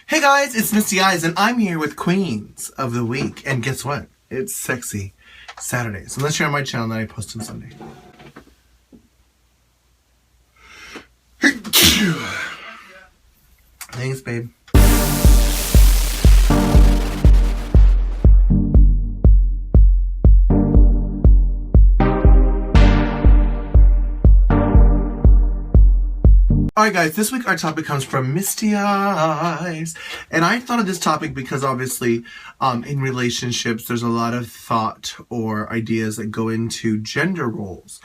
Hey guys, it's Misty Eyez, and I'm here with Queens of the Week. And guess what? It's Sexy Saturday. So let's share on my channel that I post on Sunday. Thanks, babe. Alright guys, this week our topic comes from Misty Eyez. And I thought of this topic because obviously in relationships there's a lot of thought or ideas that go into gender roles.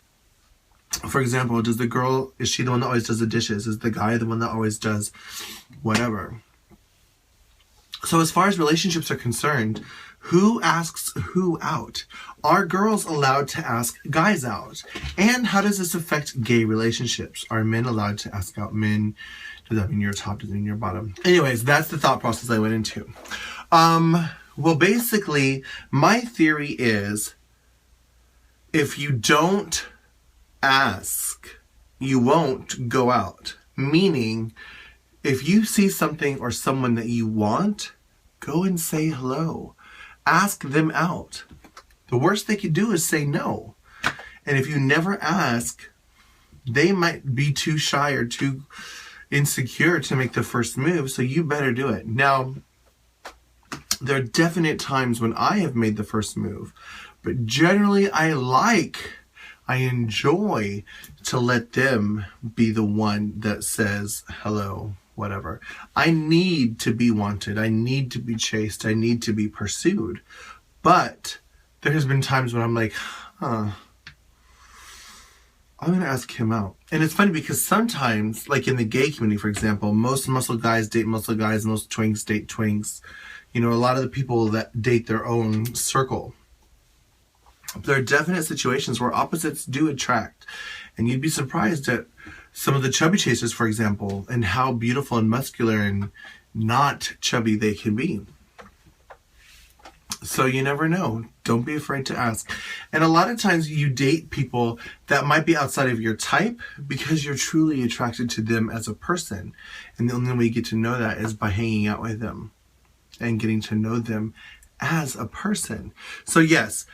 For example, is she the one that always does the dishes? Is the guy the one that always does whatever? So as far as relationships are concerned, who asks who out? Are girls allowed to ask guys out? And how does this affect gay relationships? Are men allowed to ask out men? Does that mean you're top? Does that mean you're bottom? Anyways, that's the thought process I went into. Well, basically, my theory is if you don't ask, you won't go out. Meaning, if you see something or someone that you want, go and say hello. Ask them out. The worst they could do is say no. And if you never ask, they might be too shy or too insecure to make the first move, so you better do it. Now, there are definite times when I have made the first move, but generally I enjoy to let them be the one that says hello, whatever. I need to be wanted. I need to be chased. I need to be pursued. But there has been times when I'm like, I'm going to ask him out. And it's funny because sometimes, like in the gay community, for example, most muscle guys date muscle guys, most twinks date twinks. You know, a lot of the people that date their own circle. There are definite situations where opposites do attract. And you'd be surprised at some of the chubby chasers, for example, and how beautiful and muscular and not chubby they can be. So you never know. Don't be afraid to ask. And a lot of times you date people that might be outside of your type because you're truly attracted to them as a person. And the only way you get to know that is by hanging out with them and getting to know them as a person. So yes,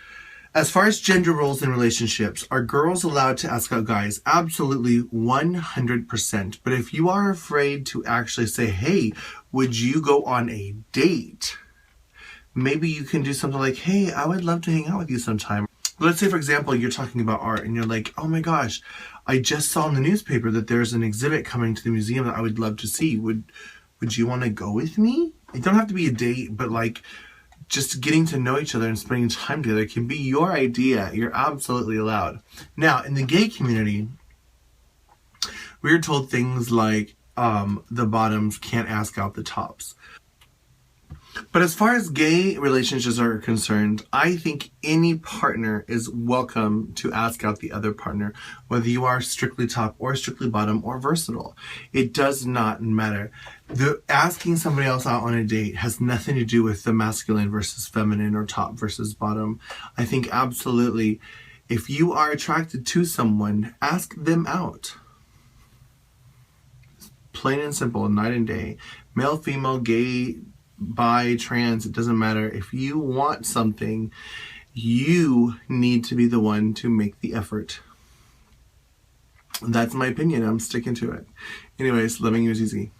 as far as gender roles in relationships, are girls allowed to ask out guys? Absolutely, 100%. But if you are afraid to actually say, hey, would you go on a date? Maybe you can do something like, hey, I would love to hang out with you sometime. Let's say, for example, you're talking about art and you're like, oh my gosh, I just saw in the newspaper that there's an exhibit coming to the museum that I would love to see. Would you want to go with me? It don't have to be a date, but like, just getting to know each other and spending time together can be your idea. You're absolutely allowed. Now, in the gay community, we're told things like the bottoms can't ask out the tops. But as far as gay relationships are concerned, I think any partner is welcome to ask out the other partner, whether you are strictly top or strictly bottom or versatile. It does not matter. Asking somebody else out on a date has nothing to do with the masculine versus feminine or top versus bottom. I think absolutely, if you are attracted to someone, ask them out. Plain and simple, night and day. Male, female, gay, bi, trans, it doesn't matter. If you want something, you need to be the one to make the effort. That's my opinion. I'm sticking to it. Anyways, loving you is easy.